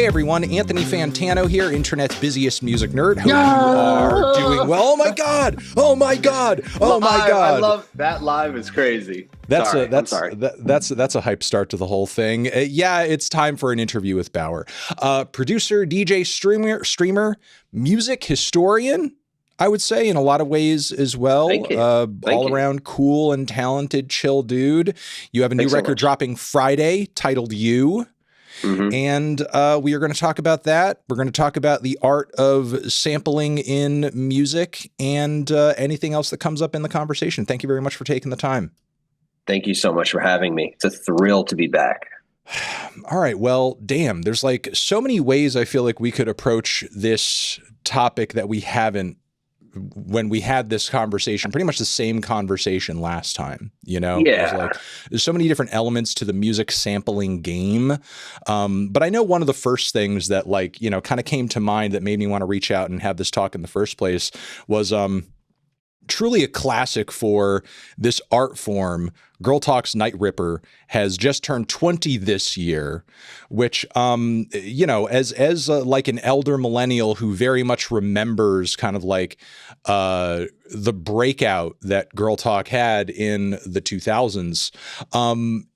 Hey everyone, Anthony Fantano here, internet's busiest music nerd. Hope you are doing well. Oh my god! Oh my god! Oh my god! I love that. Live is crazy. That's sorry. That's a hype start to the whole thing. Yeah, it's time for an interview with Baauer, producer, DJ, streamer, music historian. I would say in a lot of ways as well. Thank you. All around cool and talented, chill dude. You have a new record dropping Friday titled You. Mm-hmm. And we are going to talk about that. We're going to talk about the art of sampling in music and anything else that comes up in the conversation. Thank you very much for taking the time. Thank you so much for having me. It's a thrill to be back. All right. Well, damn, there's like so many ways I feel like we could approach this topic that we haven't when we had this conversation, pretty much the same conversation last time, you know? Yeah. There's so many different elements to the music sampling game. But I know one of the first things that kind of came to mind that made me want to reach out and have this talk in the first place was, truly a classic for this art form. Girl Talk's Night Ripper has just turned 20 this year, which, as like an elder millennial who very much remembers kind of like the breakout that Girl Talk had in the 2000s.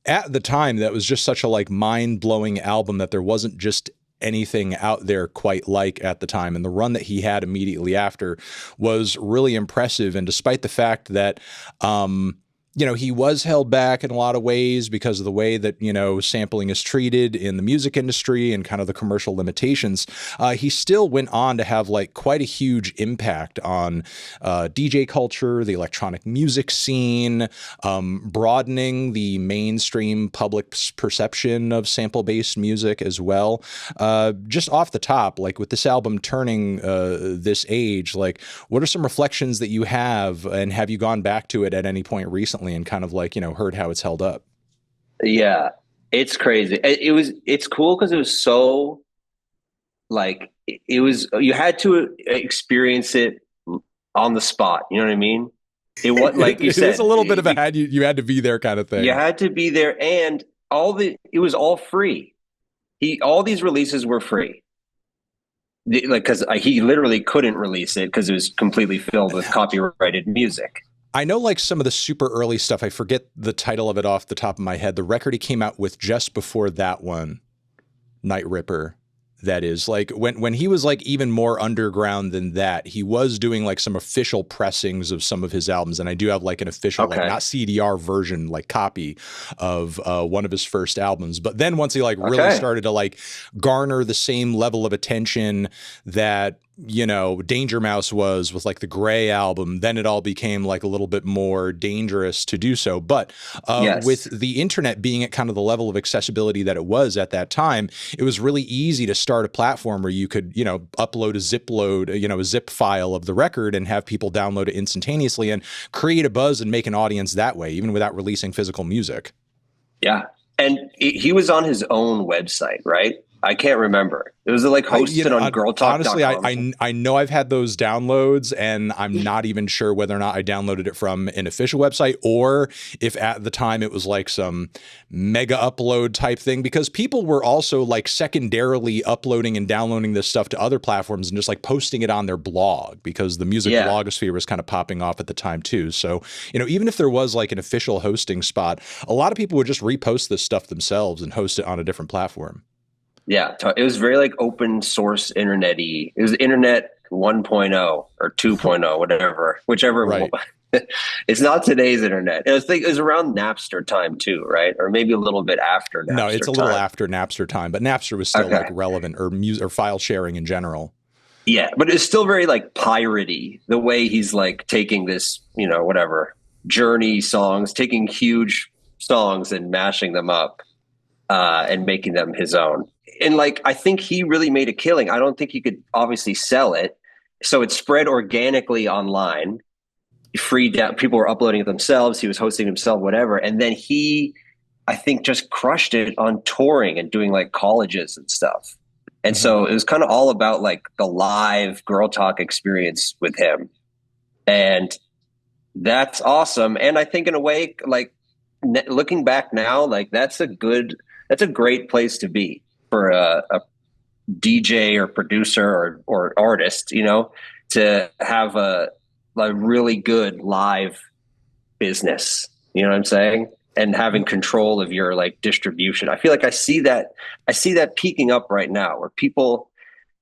At the time, that was just such a like mind-blowing album that there wasn't just anything out there quite like at the time. And the run that he had immediately after was really impressive. And despite the fact that, he was held back in a lot of ways because of the way that, sampling is treated in the music industry and kind of the commercial limitations, he still went on to have like quite a huge impact on DJ culture, the electronic music scene, broadening the mainstream public's perception of sample-based music as well. Just off the top, like with this album turning this age, like what are some reflections that you have, and have you gone back to it at any point recently and kind of like, heard how it's held up? Yeah, it's crazy. It's cool because it was so like, you had to experience it on the spot. You know what I mean? It was like you said, it was a little bit of a you had to be there kind of thing. You had to be there, and it was all free. All these releases were free. Because he literally couldn't release it because it was completely filled with copyrighted music. I know like some of the super early stuff, I forget the title of it off the top of my head. The record he came out with just before that one, Night Ripper, that is like when he was like even more underground than that, he was doing like some official pressings of some of his albums. And I do have like an official, like not CDR version, like copy of one of his first albums. But then once he like really started to like garner the same level of attention that, Danger Mouse was with like the Gray album, then it all became like a little bit more dangerous to do so. But with the internet being at kind of the level of accessibility that it was at that time, it was really easy to start a platform where you could, upload a zip file of the record and have people download it instantaneously and create a buzz and make an audience that way, even without releasing physical music. Yeah. And he was on his own website, right? I can't remember. It was like hosted on girltalk.com. Honestly, I know I've had those downloads, and I'm not even sure whether or not I downloaded it from an official website or if at the time it was like some mega upload type thing, because people were also like secondarily uploading and downloading this stuff to other platforms and just like posting it on their blog because the music blogosphere was kind of popping off at the time too. So, even if there was like an official hosting spot, a lot of people would just repost this stuff themselves and host it on a different platform. Yeah, it was very like open source internet-y. It was internet 1.0 or 2.0, whichever. Right. It's not today's internet. It was around Napster time too, right? Or maybe a little bit after Napster. No, it's a little after Napster time, but Napster was still like relevant, or music or file sharing in general. Yeah, but it's still very like piratey, the way he's like taking this, Journey songs, taking huge songs and mashing them up and making them his own. And like, I think he really made a killing. I don't think he could obviously sell it. So it spread organically online. People were uploading it themselves. He was hosting himself, whatever. And then he, I think, just crushed it on touring and doing like colleges and stuff. And so it was kind of all about like the live Girl Talk experience with him. And that's awesome. And I think in a way, like looking back now, like that's a great place to be for a DJ or producer or artist, to have a really good live business. You know what I'm saying? And having control of your like distribution. I feel like I see that peaking up right now where people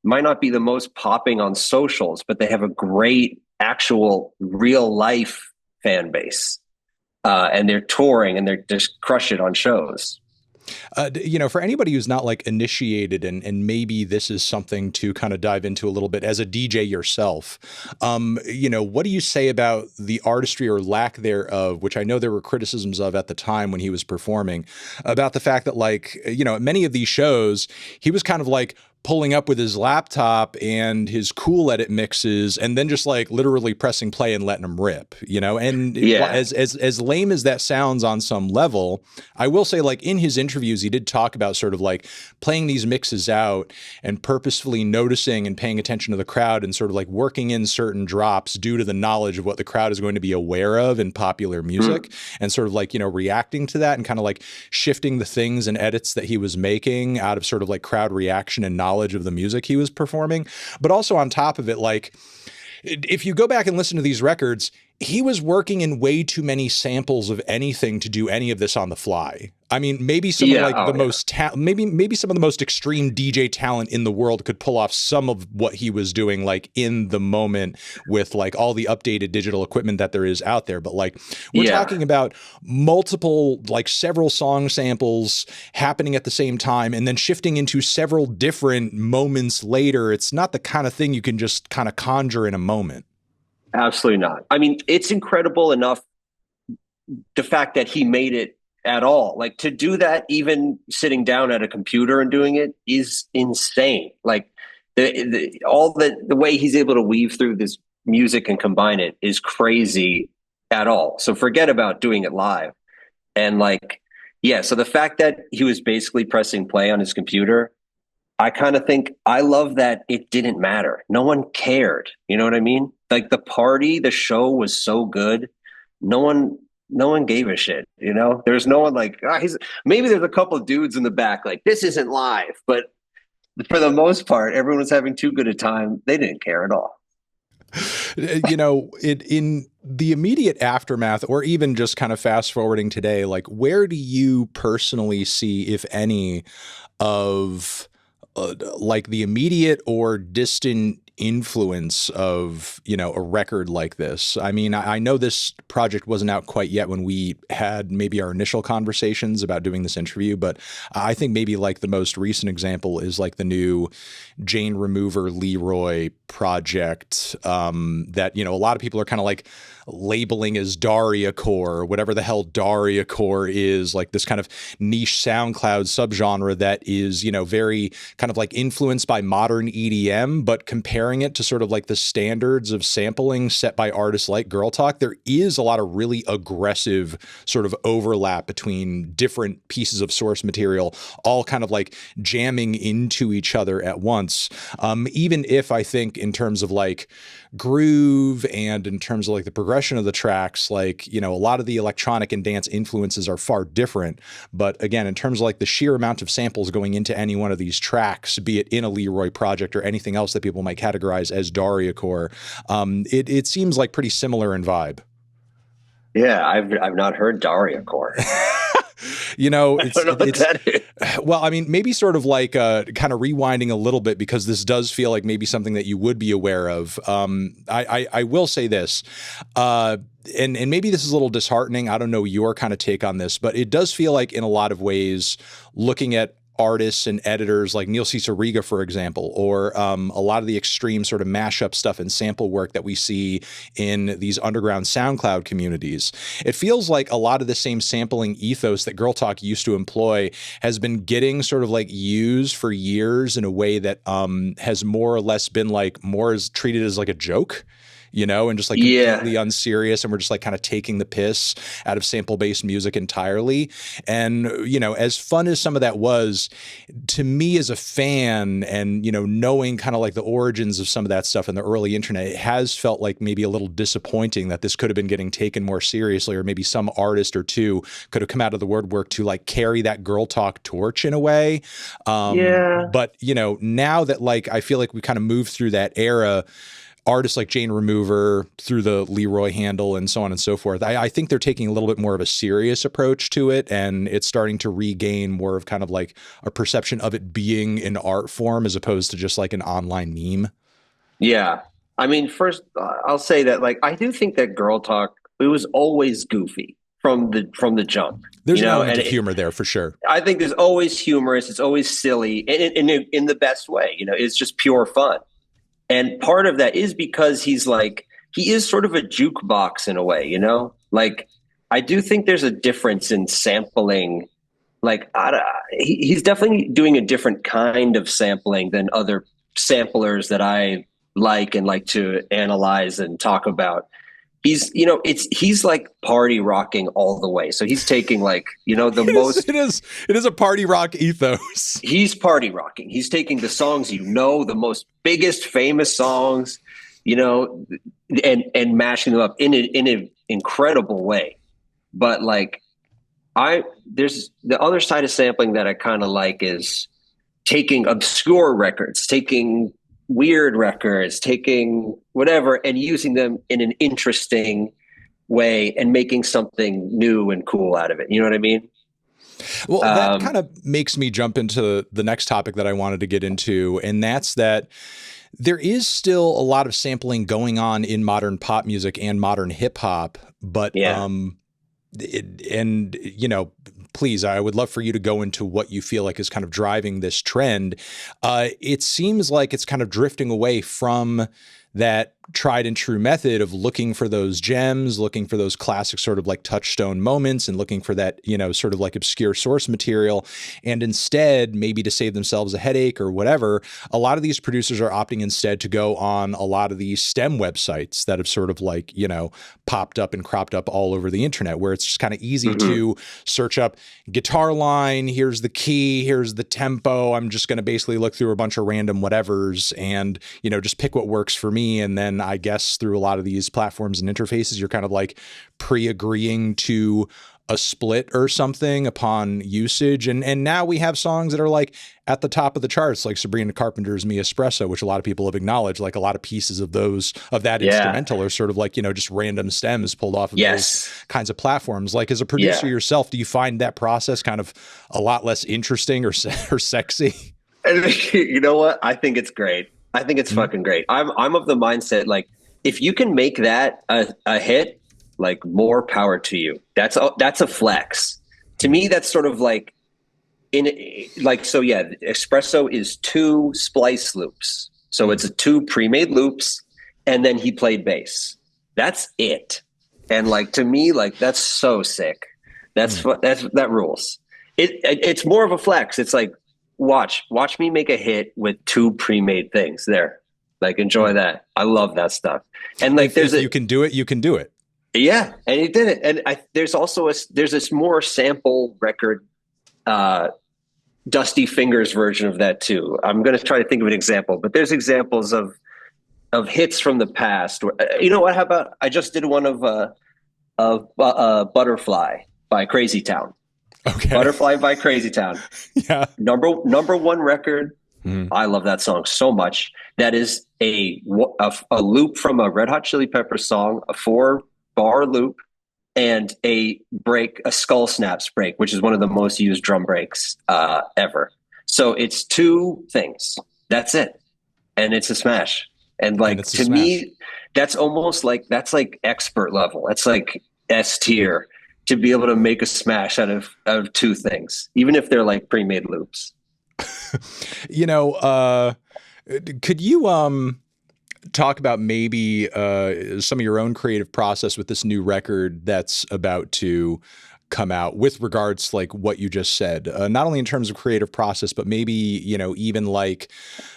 might not be the most popping on socials, but they have a great actual real life fan base. And they're touring and they're just crush it on shows. For anybody who's not like initiated, and maybe this is something to kind of dive into a little bit as a DJ yourself, what do you say about the artistry or lack thereof, which I know there were criticisms of at the time when he was performing, about the fact that like, at many of these shows, he was kind of like pulling up with his laptop and his cool edit mixes and then just like literally pressing play and letting them rip, and Yeah. as lame as that sounds on some level, I will say like in his interviews, he did talk about sort of like playing these mixes out and purposefully noticing and paying attention to the crowd and sort of like working in certain drops due to the knowledge of what the crowd is going to be aware of in popular music and sort of like, reacting to that and kind of like shifting the things and edits that he was making out of sort of like crowd reaction and knowledge of the music he was performing. But also on top of it, like if you go back and listen to these records, he was working in way too many samples of anything to do any of this on the fly. I mean, maybe some of like the most maybe some of the most extreme DJ talent in the world could pull off some of what he was doing like in the moment with like all the updated digital equipment that there is out there. But like we're talking about multiple, like several song samples happening at the same time and then shifting into several different moments later. It's not the kind of thing you can just kind of conjure in a moment. Absolutely not. I mean, it's incredible enough the fact that he made it at all. Like to do that, even sitting down at a computer and doing it is insane. Like the way he's able to weave through this music and combine it is crazy at all. So forget about doing it live. And like, yeah, so the fact that he was basically pressing play on his computer, I kind of think I love that it didn't matter. No one cared. You know what I mean? Like the show was so good. No one, no one gave a shit. There's no one like, maybe there's a couple of dudes in the back like this isn't live, but for the most part, everyone was having too good a time. They didn't care at all. In the immediate aftermath, or even just kind of fast forwarding today, like where do you personally see, if any, of like the immediate or distant influence of, a record like this? I mean, I know this project wasn't out quite yet when we had maybe our initial conversations about doing this interview, but I think maybe like the most recent example is like the new Jane Remover Leroy project that, a lot of people are kind of like labeling as Daria core, whatever the hell Daria core is, like this kind of niche SoundCloud subgenre that is, very kind of like influenced by modern EDM, but comparing it to sort of like the standards of sampling set by artists like Girl Talk, there is a lot of really aggressive sort of overlap between different pieces of source material, all kind of like jamming into each other at once. Even if I think in terms of like groove and in terms of like the progression of the tracks, like, a lot of the electronic and dance influences are far different. But again, in terms of like the sheer amount of samples going into any one of these tracks, be it in a Leroy project or anything else that people might categorize as Daria core, it seems like pretty similar in vibe. Yeah, I've not heard Daria core. Well, I mean, maybe sort of like kind of rewinding a little bit, because this does feel like maybe something that you would be aware of. I will say this, and maybe this is a little disheartening. I don't know your kind of take on this, but it does feel like in a lot of ways, looking at artists and editors like Neil Cicierega, for example, or a lot of the extreme sort of mashup stuff and sample work that we see in these underground SoundCloud communities. It feels like a lot of the same sampling ethos that Girl Talk used to employ has been getting sort of like used for years in a way that has more or less been like more as treated as like a joke. and just like Yeah. completely unserious. And we're just like kind of taking the piss out of sample based music entirely. And, as fun as some of that was, to me as a fan and, knowing kind of like the origins of some of that stuff in the early internet, it has felt like maybe a little disappointing that this could have been getting taken more seriously, or maybe some artist or two could have come out of the woodwork to like carry that girl talk torch in a way. Yeah. But, now that like, I feel like we kind of moved through that era, artists like Jane Remover through the Leroy handle and so on and so forth, I think they're taking a little bit more of a serious approach to it. And it's starting to regain more of kind of like a perception of it being an art form as opposed to just like an online meme. Yeah. I mean, first, I'll say that like I do think that girl talk, it was always goofy from the jump. There's You an know, element and of humor there for sure. I think there's always humorous. It's always silly, in the best way. You know, it's just pure fun. And part of that is because he is sort of a jukebox in a way. You know, like I do think there's a difference in sampling. Like he's definitely doing a different kind of sampling than other samplers that I like and like to analyze and talk about. He's like party rocking all the way. So he's taking like, the most. It is a party rock ethos. He's party rocking. He's taking the songs, the most biggest famous songs, and mashing them up in an incredible way. But like there's the other side of sampling that I kind of like is taking obscure records, taking weird records, taking whatever, and using them in an interesting way and making something new and cool out of it. You know what I mean? Well, that kind of makes me jump into the next topic that I wanted to get into, and that's that there is still a lot of sampling going on in modern pop music and modern hip hop, but Yeah. Please, I would love for you to go into what you feel like is kind of driving this trend. It seems like it's kind of drifting away from that tried and true method of looking for those gems, looking for those classic sort of like touchstone moments and looking for that, sort of like obscure source material. And instead, maybe to save themselves a headache or whatever, a lot of these producers are opting instead to go on a lot of these STEM websites that have sort of like, popped up and cropped up all over the internet, where it's just kind of easy to search up guitar line. Here's the key. Here's the tempo. I'm just going to basically look through a bunch of random whatevers and, just pick what works for me. And then I guess through a lot of these platforms and interfaces, you're kind of like pre-agreeing to a split or something upon usage. And now we have songs that are like at the top of the charts, like Sabrina Carpenter's Me Espresso, which a lot of people have acknowledged, like a lot of pieces of that instrumental are sort of like, just random stems pulled off of those kinds of platforms. Like as a producer yourself, do you find that process kind of a lot less interesting or sexy? And you know what? I think it's great. I think it's fucking great. I'm of the mindset, like, if you can make that a hit, like, more power to you. That's a flex. To me, that's sort of like Espresso is 2 splice loops. So it's 2 pre-made loops, and then he played bass. That's it. And like, to me, like, that's so sick. That rules. It's more of a flex. It's like, watch me make a hit with 2 pre-made things there. Like, enjoy that. I love that stuff. And like, if you can do it, you can do it. Yeah, and he did it. And there's also there's this more sample record, Dusty Fingers version of that too. I'm going to try to think of an example, but there's examples of hits from the past. You know what? How about I just did one of Butterfly by Crazy Town. Okay. Butterfly by Crazy Town. Yeah. Number 1 record. I love that song so much. That is a loop from a Red Hot Chili Peppers song, a 4-bar loop, and a skull snaps break, which is one of the most used drum breaks ever. So it's 2 things. That's it. And it's a smash. And like, to me, that's almost like, that's like expert level. That's like S tier to be able to make a smash out of 2 things, even if they're like pre-made loops. Could you talk about maybe some of your own creative process with this new record that's about to come out with regards to like what you just said, not only in terms of creative process, but maybe, even like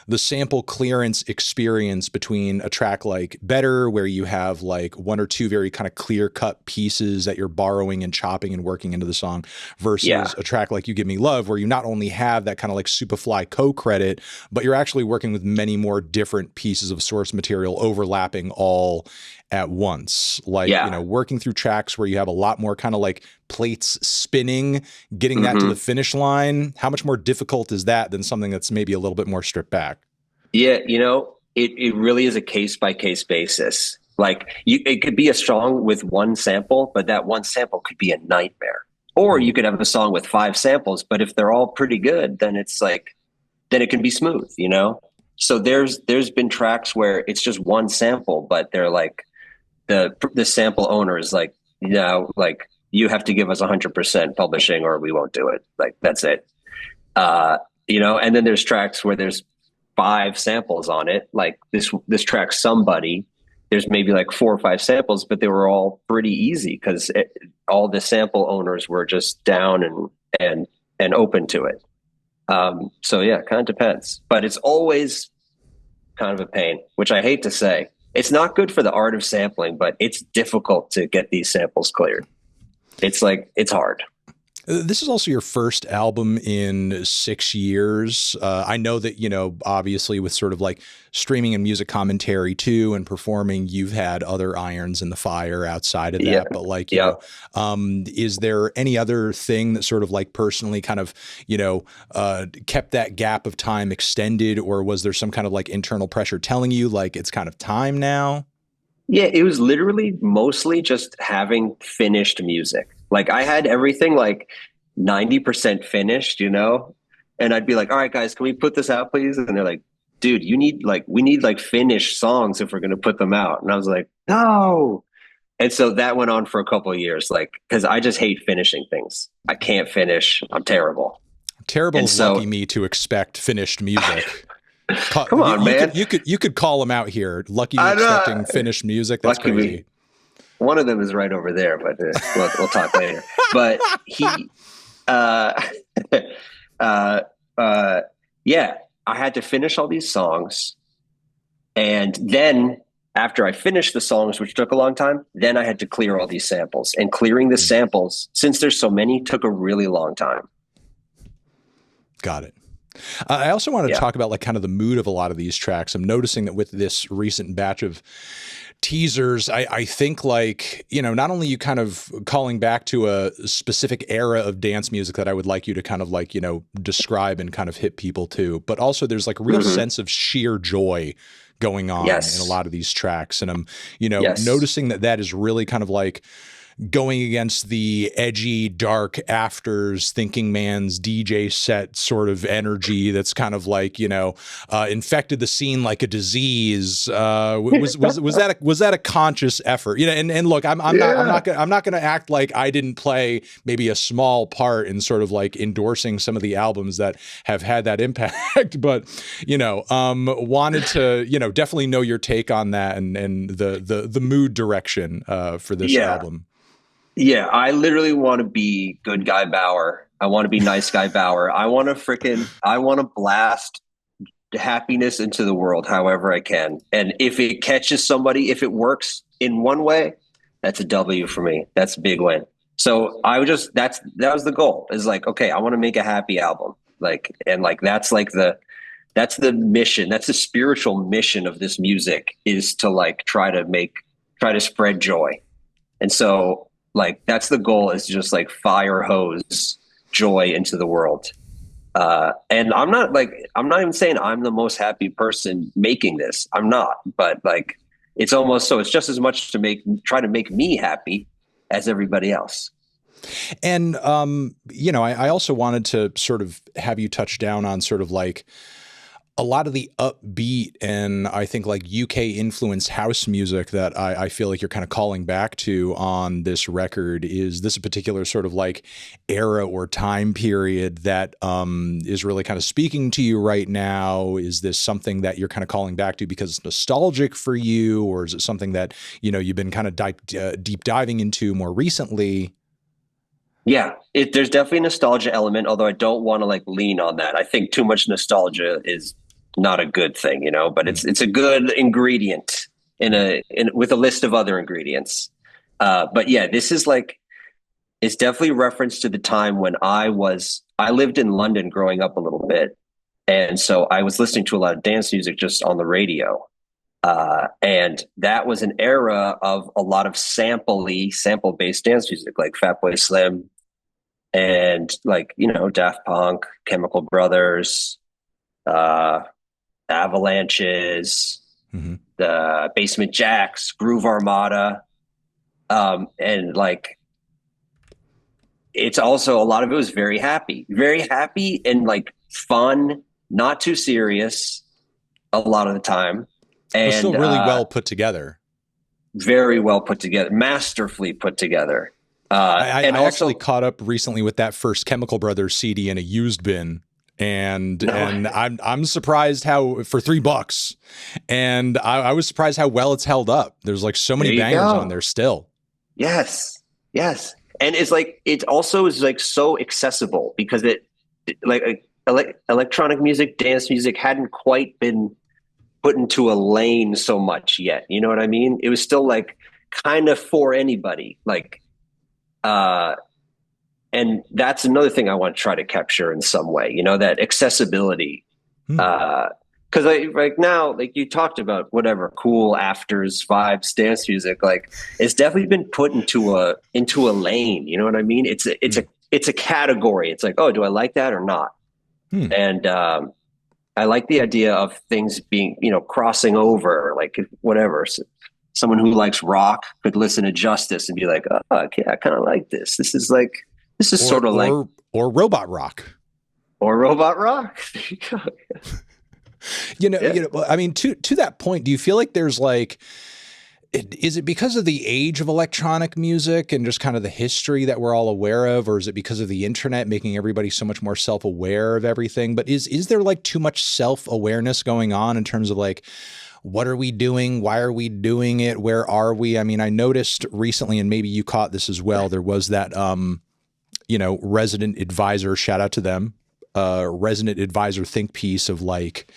the sample clearance experience between a track like Better, where you have like one or two very kind of clear cut pieces that you're borrowing and chopping and working into the song, Yeah. versus a track like You Give Me Love, where you not only have that kind of like Superfly co-credit, but you're actually working with many more different pieces of source material overlapping all at once. Like, Yeah. working through tracks where you have a lot more kind of like plates spinning, getting that to the Hmm. finish line. How much more difficult is that than something that's maybe a little bit more stripped back? Yeah, it really is a case by case basis. Like it could be a song with one sample, but that one sample could be a nightmare. Or you Mm. could have a song with five samples, but if they're all pretty good, then it's like then it can be smooth. So there's been tracks where it's just one sample, but they're like the sample owner is like, like you have to give us 100% publishing or we won't do it. Like that's it. Uh, and then there's tracks where there's five samples on it. Like this track, Somebody, there's maybe like four or five samples, but they were all pretty easy because all the sample owners were just down and open to it. So yeah, kind of depends, but it's always kind of a pain, which I hate to say. It's not good for the art of sampling, but it's difficult to get these samples cleared. It's like it's hard. This is also your first album in 6 years. I know that, obviously with sort of like streaming and music commentary too and performing, you've had other irons in the fire outside of Yeah, that. But like, yeah. is there any other thing that sort of like personally kind of, kept that gap of time extended? Or was there some kind of like internal pressure telling you like it's kind of time now? Yeah, it was literally mostly just having finished music. Like I had everything like 90% finished. And I'd be like, all right, guys, can we put this out, please? And they're like, dude, we need like finished songs if we're going to put them out. And I was like, no. And so that went on for a couple of years, like, because I just hate finishing things. I can't finish. I'm terrible. Terrible And is lucky so, me to expect finished music. come on, man. You could call him out here. Lucky me I expecting know. finished music. That's Lucky crazy. me. One of them is right over there, but we'll talk later. But uh, uh, uh, yeah, I had to finish all these songs. And then after I finished the songs, which took a long time, then I had to clear all these samples. And clearing the samples, since there's so many, took a really long time. Got it. I also want to Yeah. talk about like kind of the mood of a lot of these tracks. I'm noticing that with this recent batch of teasers, I think like, not only you kind of calling back to a specific era of dance music that I would like you to kind of like, describe and kind of hit people to, but also there's like a real Mm-hmm. sense of sheer joy going on in a Yes. lot of these tracks. And I'm, Yes. noticing that is really kind of like going against the edgy, dark afters, thinking man's DJ set sort of energy that's kind of like, infected the scene like a disease. Was that a conscious effort? And look, I'm Yeah. not gonna act like I didn't play maybe a small part in sort of like endorsing some of the albums that have had that impact, but wanted to, definitely know your take on that and the mood direction for this Yeah. album. Yeah, I literally want to be good guy Baauer. I want to be nice guy Baauer. I want to blast happiness into the world however I can. And if it catches somebody, if it works in one way, that's a W for me. That's a big win. So that was the goal is like, okay, I want to make a happy album. That's the mission. That's the spiritual mission of this music is to like try to spread joy. And so like that's the goal is just like fire hose joy into the world. And I'm not even saying I'm the most happy person making this. I'm not, but like it's almost so it's just as much to try to make me happy as everybody else. And I also wanted to sort of have you touch down on sort of like a lot of the upbeat and I think like UK influenced house music that I feel like you're kind of calling back to on this record. Is this a particular sort of like era or time period that is really kind of speaking to you right now? Is this something that you're kind of calling back to because it's nostalgic for you, or is it something that, you've been kind of deep diving into more recently? Yeah, there's definitely a nostalgia element, although I don't want to like lean on that. I think too much nostalgia is not a good thing, you know, but Mm. it's a good ingredient with a list of other ingredients. But yeah, this is like it's definitely reference to the time when I lived in London growing up a little bit, and so I was listening to a lot of dance music just on the radio. And that was an era of a lot of sample based dance music, like Fatboy Slim, and like Daft Punk, Chemical Brothers, uh, Avalanches, Hmm. the Basement Jacks, Groove Armada, and like it's also a lot of it was very happy and like fun, not too serious a lot of the time, But still and really well put together. very well put together, masterfully put together. And I actually also, caught up recently with that first Chemical Brothers CD in a used bin. no, And I'm surprised how for $3, and I was surprised how well it's held up. There's like so there many you bangers on go. there still. Yes, yes, and it's like it also is like so accessible because electronic music, dance music hadn't quite been put into a lane so much yet. You know what I mean? It was still like kind of for anybody. Uh, and that's another thing I want to try to capture in some way. You know, that accessibility. Hmm. Because like now, like you talked about, whatever cool afters, vibes, dance music, like it's definitely been put into a lane. You know what I mean? Hmm. It's a category. It's like, oh, do I like that or not? Hmm. And I like the idea of things being, crossing over, like whatever. So someone who likes rock could listen to Justice and be like, oh, okay, I kind of like this. This is Or sort of like, or robot rock. or robot rock. There you go. Yeah. I mean, to that point, do you feel like there's like, is it because of the age of electronic music and just kind of the history that we're all aware of, or is it because of the internet making everybody so much more self-aware of everything? But is there like too much self-awareness going on in terms of like, what are we doing? Why are we doing it? Where are we? I mean, I noticed recently, and maybe you caught this as well, there was that resident advisor, shout out to them, resident advisor think piece of like,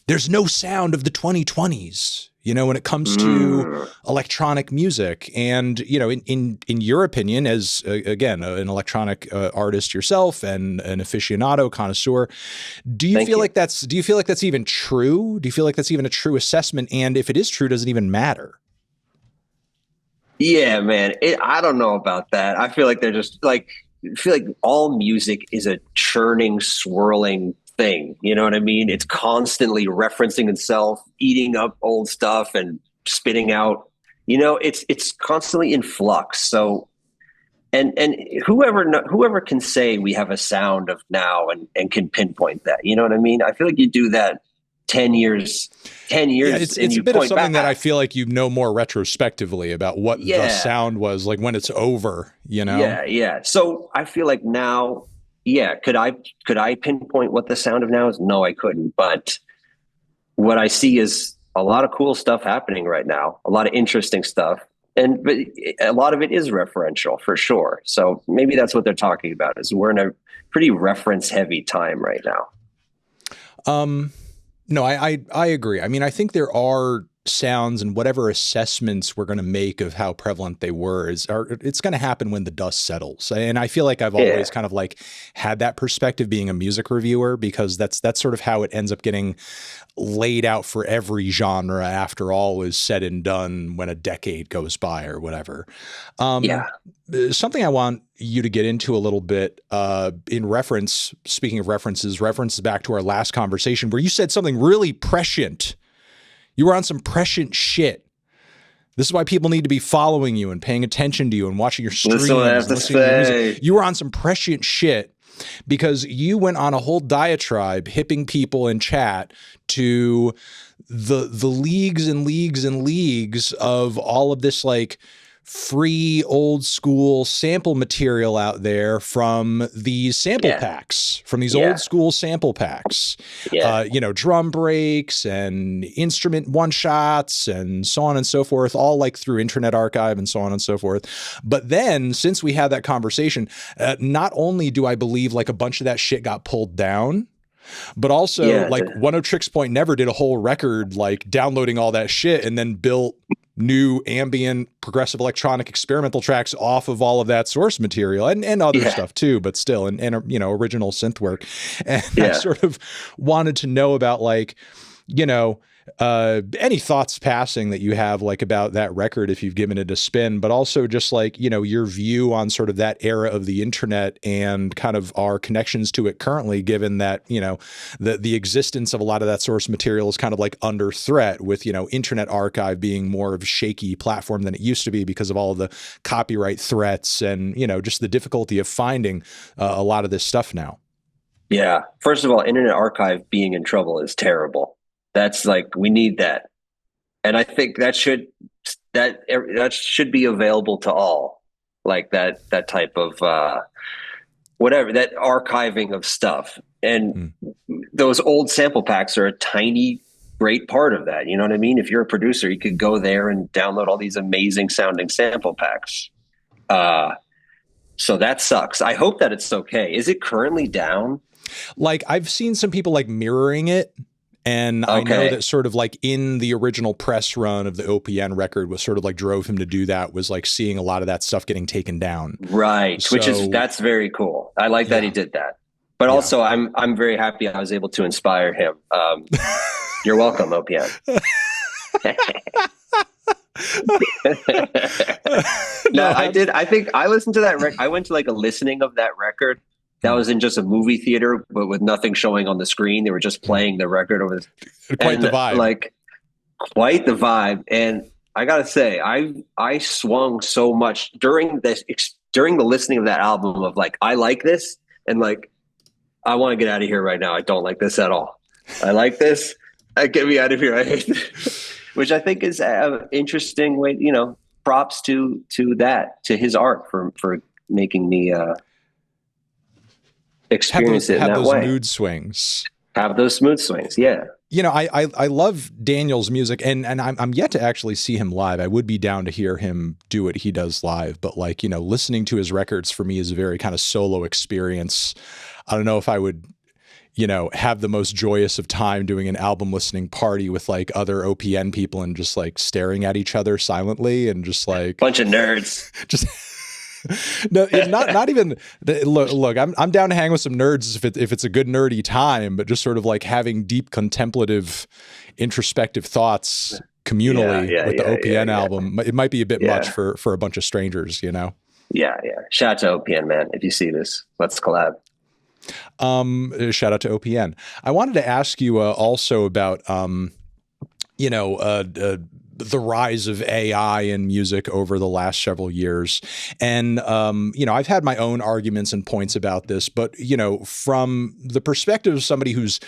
there's no sound of the 2020s, when it comes to Mm. electronic music. And, in your opinion, as again, an electronic artist yourself and an aficionado connoisseur, Thank you. do you feel like that's even true? Do you feel like that's even a true assessment? And if it is true, does it even matter? Yeah, man. I don't know about that. I feel like they're just like, I feel like all music is a churning, swirling thing. You know what I mean? It's constantly referencing itself, eating up old stuff and spitting out. It's constantly in flux. So, and whoever can say we have a sound of now and can pinpoint that. You know what I mean? I feel like you do that 10 years, ten Yeah, years, it's and a you bit of point something that I back. feel like more retrospectively about what the Yeah, sound was like when it's over. yeah, yeah. So I feel like now, yeah, could I pinpoint what the sound of now is? No, I couldn't. But what I see is a lot of cool stuff happening right now, a lot of interesting stuff. But a lot of it is referential for sure. So maybe that's what they're talking about is we're in a pretty reference heavy time right now. Um, no, I agree. I mean, I think there are sounds and whatever assessments we're going to make of how prevalent they were it's going to happen when the dust settles. And I feel like I've Yeah. always kind of like had that perspective being a music reviewer, because that's sort of how it ends up getting laid out for every genre after all is said and done when a decade goes by or whatever. Um, Yeah. Something I want you to get into a little bit in reference, speaking of references back to our last conversation where you said something really prescient. You were on some prescient shit. This is why people need to be following you and paying attention to you and watching your Listen what I have streams and to listening to your music. say. You were on some prescient shit because you went on a whole diatribe hipping people in chat to the leagues and leagues and leagues of all of this like free old school sample material out there from these sample Yeah. packs, from these old Yeah. school sample packs, Yeah. drum breaks and instrument one shots and so on and so forth, all like through Internet Archive and so on and so forth. But then since we had that conversation, not only do I believe like a bunch of that shit got pulled down, but also Yeah. like One O Tricks Point Never did a whole record like downloading all that shit and then built new ambient progressive electronic experimental tracks off of all of that source material and other Yeah. stuff too, but still, and original synth work. And I Yeah. sort of wanted to know about like, any thoughts passing that you have like about that record if you've given it a spin, but also just like, your view on sort of that era of the internet and kind of our connections to it currently, given that, the existence of a lot of that source material is kind of like under threat with, Internet Archive being more of a shaky platform than it used to be because of all of the copyright threats and, just the difficulty of finding a lot of this stuff now. Yeah. First of all, Internet Archive being in trouble is terrible. That's like, we need that. And I think that should be available to all, like that type of whatever, that archiving of stuff. And those old sample packs are a tiny great part of that. You know what I mean? If you're a producer, you could go there and download all these amazing sounding sample packs. So that sucks. I hope that it's okay. Is it currently down? Like I've seen some people like mirroring it. And I know that sort of like in the original press run of the OPN record, was sort of like drove him to do that, was like seeing a lot of that stuff getting taken down. Right. So, that's very cool. I like that he did that. But also I'm very happy I was able to inspire him. You're welcome, OPN. No, I did. I think I listened to that I went to like a listening of that record. That was in just a movie theater, but with nothing showing on the screen. They were just playing the record over quite the vibe. Like quite the vibe. And I gotta say, I swung so much during the listening of that album of like, I like this, and like, I want to get out of here right now. I don't like this at all. I like this. Get me out of here. I hate this. Which I think is an interesting way. Props to his art for making me experience it in that way. Have those mood swings. Have those mood swings, yeah. I love Daniel's music, and I'm yet to actually see him live. I would be down to hear him do what he does live, but like, listening to his records for me is a very kind of solo experience. I don't know if I would, have the most joyous of time doing an album listening party with like other OPN people and just like staring at each other silently and just like bunch of nerds. Just no, not even. Look, I'm down to hang with some nerds if it's a good nerdy time, but just sort of like having deep contemplative, introspective thoughts communally with the OPN album. It might be a bit much for a bunch of strangers, Yeah. Shout out to OPN, man. If you see this, let's collab. Shout out to OPN. I wanted to ask you also about the rise of AI in music over the last several years. And, I've had my own arguments and points about this, but, from the perspective of somebody who's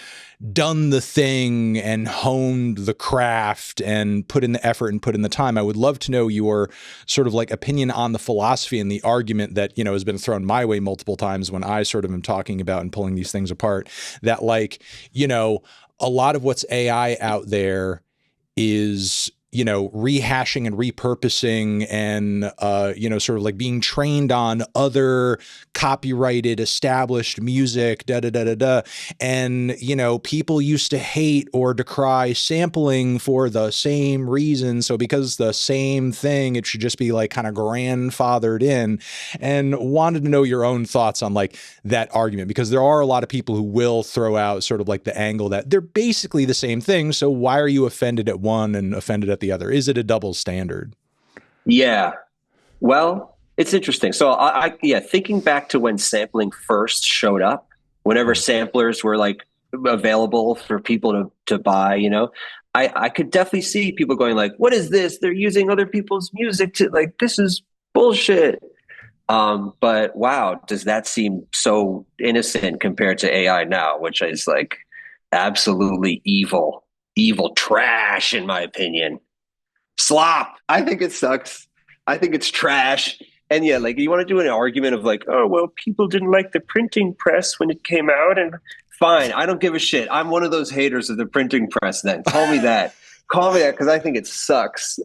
done the thing and honed the craft and put in the effort and put in the time, I would love to know your sort of like opinion on the philosophy and the argument that, has been thrown my way multiple times when I sort of am talking about and pulling these things apart, that like, a lot of what's AI out there is, rehashing and repurposing and, sort of like being trained on other copyrighted established music, And, people used to hate or decry sampling for the same reason. So because the same thing, it should just be like kind of grandfathered in, and wanted to know your own thoughts on like that argument, because there are a lot of people who will throw out sort of like the angle that they're basically the same thing. So why are you offended at one and offended at the other? Is it a double standard? Yeah. Well, it's interesting. So thinking back to when sampling first showed up, whenever samplers were like available for people to buy, I could definitely see people going like, what is this? They're using other people's music to like, this is bullshit. But wow, does that seem so innocent compared to AI now, which is like absolutely evil trash, in my opinion. Slop. I think it sucks. I think it's trash. And yeah, like you want to do an argument of like, oh well, people didn't like the printing press when it came out, and fine, I don't give a shit. I'm one of those haters of the printing press. Then call me that because I think it sucks.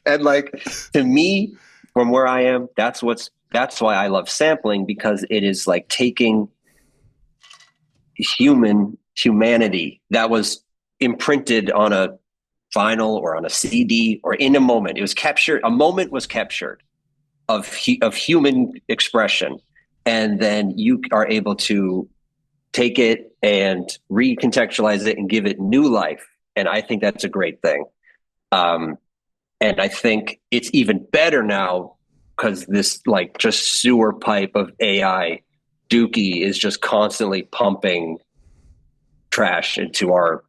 And like to me, from where I am, that's why I love sampling, because it is like taking humanity that was imprinted on a vinyl or on a CD or in a moment. It was captured. A moment was captured of human expression, and then you are able to take it and recontextualize it and give it new life. And I think that's a great thing. Um, and I think it's even better now because this like just sewer pipe of AI Dookie is just constantly pumping trash into our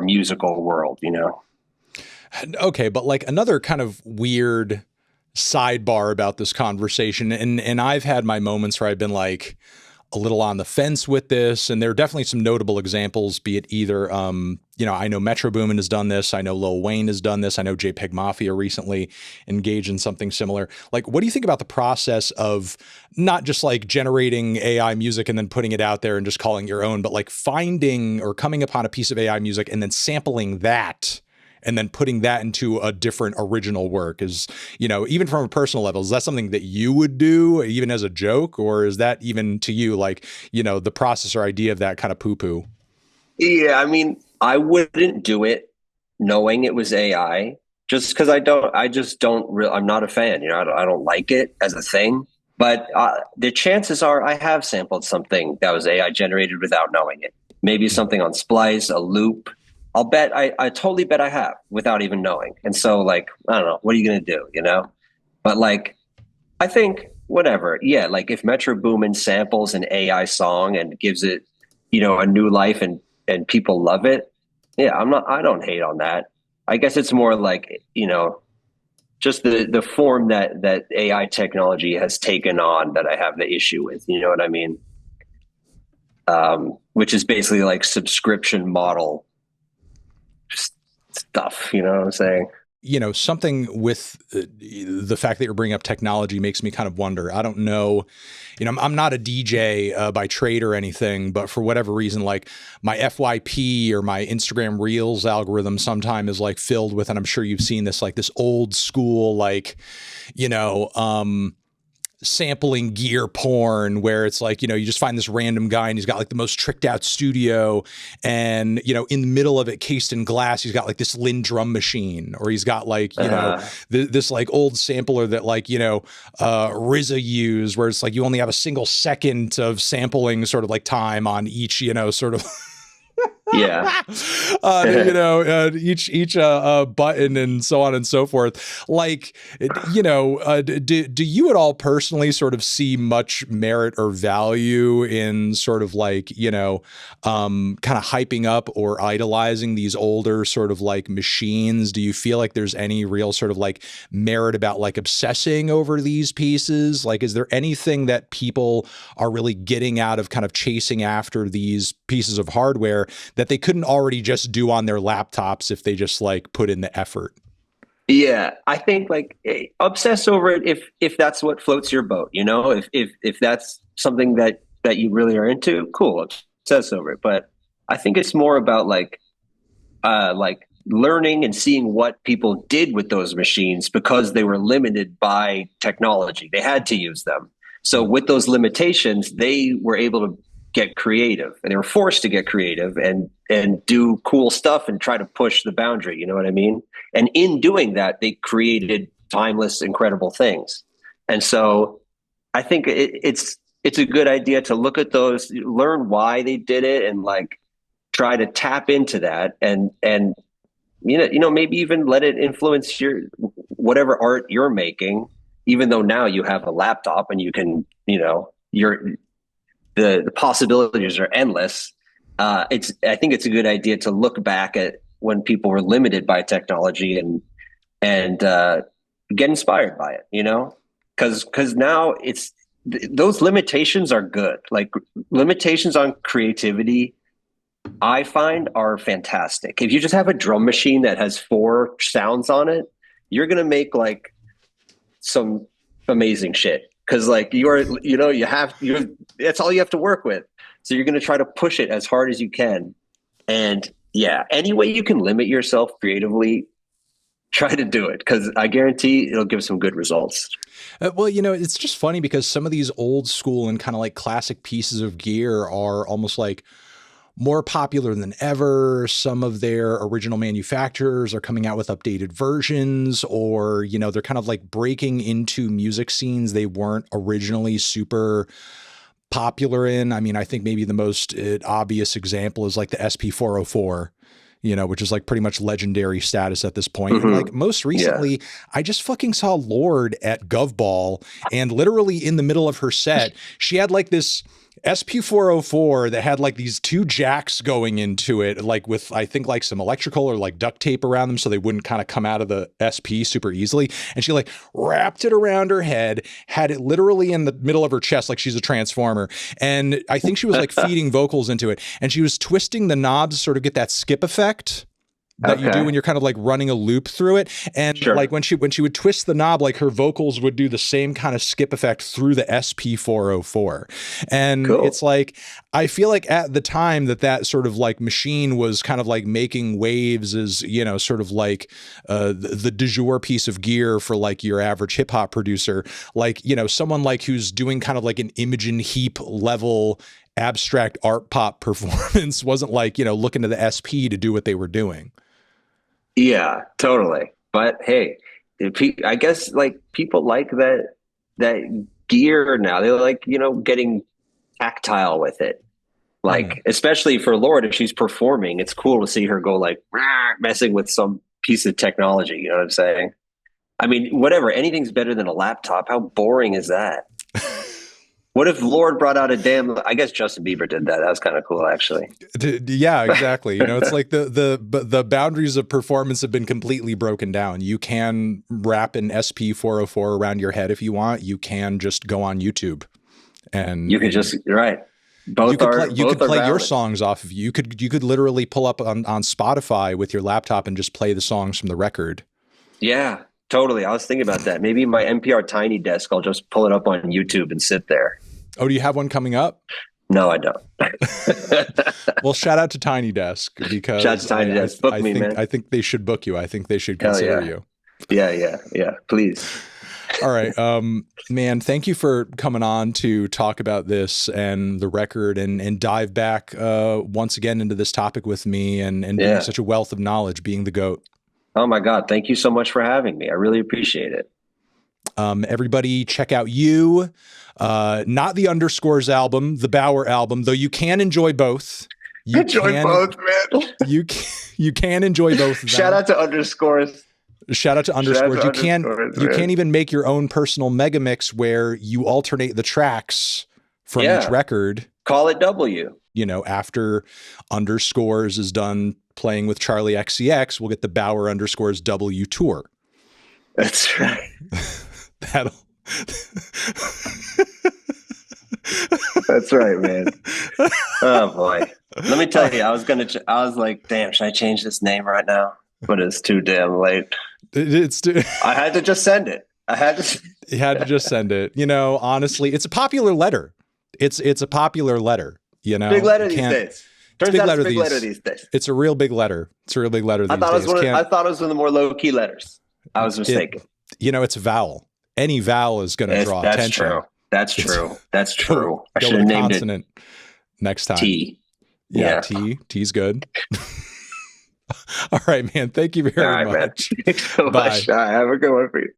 musical world, you know. Okay, but like another kind of weird sidebar about this conversation, and I've had my moments where I've been like a little on the fence with this, and there are definitely some notable examples, be it either I know Metro Boomin has done this, I know Lil Wayne has done this, I know JPEG Mafia recently engaged in something similar. Like, what do you think about the process of not just like generating AI music and then putting it out there and just calling your own, but like finding or coming upon a piece of AI music and then sampling that and then putting that into a different original work? Is, even from a personal level, is that something that you would do even as a joke? Or is that even to you, like, the process or idea of that kind of poo poo? Yeah, I mean, I wouldn't do it knowing it was AI, just because I just don't really, I'm not a fan, I don't like it as a thing. But the chances are I have sampled something that was AI generated without knowing it. Maybe something on Splice, a loop. I totally bet I have without even knowing. And so, like, I don't know, what are you going to do, But like, I think whatever. Yeah, like if Metro Boomin samples an AI song and gives it, a new life and people love it. Yeah, I don't hate on that. I guess it's more like, just the form that AI technology has taken on that I have the issue with. You know what I mean? Which is basically like subscription model stuff. You know what I'm saying? Something with the fact that you're bringing up technology makes me kind of wonder. I don't know, I'm not a DJ by trade or anything, but for whatever reason, like my FYP or my Instagram Reels algorithm sometime is like filled with, and I'm sure you've seen this, like this old school, like, sampling gear porn where it's like, you just find this random guy and he's got like the most tricked out studio, and in the middle of it, cased in glass, he's got like this Lynn drum machine, or he's got like this like old sampler that like RZA used, where it's like you only have a single second of sampling sort of like time on each sort of Yeah. Each button and so on and so forth. Like, do you at all personally sort of see much merit or value in sort of like, kind of hyping up or idolizing these older sort of like machines? Do you feel like there's any real sort of like merit about like obsessing over these pieces? Like, is there anything that people are really getting out of kind of chasing after these pieces of hardware that they couldn't already just do on their laptops if they just like put in the effort? Yeah, I think like obsess over it if that's what floats your boat, if that's something that you really are into, cool, obsess over it. But I think it's more about like learning and seeing what people did with those machines because they were limited by technology. They had to use them. So with those limitations, they were able to get creative, and they were forced to get creative and do cool stuff and try to push the boundary. You know what I mean? And in doing that, they created timeless, incredible things. And so I think it's a good idea to look at those, learn why they did it, and like try to tap into that, and maybe even let it influence your whatever art you're making. Even though now you have a laptop and you can, the possibilities are endless. I think it's a good idea to look back at when people were limited by technology and get inspired by it, because now those limitations are good. Like limitations on creativity, I find, are fantastic. If you just have a drum machine that has 4 sounds on it, you're going to make like some amazing shit. Cause like that's all you have to work with. So you're going to try to push it as hard as you can. And yeah, any way you can limit yourself creatively, try to do it. Cause I guarantee it'll give some good results. Well, it's just funny because some of these old school and kind of like classic pieces of gear are almost like more popular than ever. Some of their original manufacturers are coming out with updated versions, or, they're kind of like breaking into music scenes they weren't originally super popular in. I mean, I think maybe the most obvious example is like the SP404, which is like pretty much legendary status at this point. Mm-hmm. And like most recently, I just fucking saw Lorde at GovBall, and literally in the middle of her set, she had like this SP404 that had like these two jacks going into it, like with, I think, like some electrical or like duct tape around them so they wouldn't kind of come out of the SP super easily. And she like wrapped it around her head, had it literally in the middle of her chest like she's a transformer. And I think she was like feeding vocals into it. And she was twisting the knobs to sort of get that skip effect that you do when you're kind of like running a loop through it. And like when she would twist the knob, like her vocals would do the same kind of skip effect through the SP404. And it's like, I feel like at the time that sort of like machine was kind of like making waves as, sort of like the du jour piece of gear for like your average hip hop producer, like, someone like who's doing kind of like an Imogen Heap level abstract art pop performance wasn't like, looking to the SP to do what they were doing. Yeah, totally. But hey, I guess like people like that gear now. They like, getting tactile with it. Like, especially for Lorde, if she's performing, it's cool to see her go like messing with some piece of technology. You know what I'm saying? I mean, whatever, anything's better than a laptop. How boring is that? What if Lorde brought out I guess Justin Bieber did that. That was kind of cool, actually. Yeah, exactly. It's like the boundaries of performance have been completely broken down. You can wrap an SP404 around your head if you want. You can just go on YouTube and you could Both you could play valid. your songs off of you. You could literally pull up on Spotify with your laptop and just play the songs from the record. Yeah, totally. I was thinking about that. Maybe my NPR Tiny Desk, I'll just pull it up on YouTube and sit there. Oh, do you have one coming up? No, I don't. Well, shout out to Tiny Desk because shout out to Tiny Desk. Book me, man. I think they should book you. I think they should consider you. Yeah. Please. All right. Man, thank you for coming on to talk about this and the record and dive back once again into this topic with me and being such a wealth of knowledge, being the GOAT. Oh my God. Thank you so much for having me. I really appreciate it. Everybody check out not the Underscores album, the Baauer album, though you can enjoy both. Enjoy both, man. You can enjoy both of them. Shout out to Underscores. Shout out to Underscores. You can't even make your own personal mega mix where you alternate the tracks from each record. Call it W. After Underscores is done playing with Charlie XCX, we'll get the Baauer Underscores W tour. That's right. That's right, man. Oh boy. Let me tell you, I was like, damn, should I change this name right now? But it's too damn late. I had to just send it. You had to just send it. Honestly, it's a popular letter. It's a popular letter. Big letter these days. Turns out it's a big letter these days. It's a real big letter. It's a real big letter these days. I thought it was one of the more low-key letters. I was mistaken. It's a vowel. Any vowel is going to draw attention. That's true. I should have named it next time. T. Yeah, T. T's good. All right, man. Thank you very much. Man. Thanks so much. Have a good one for you.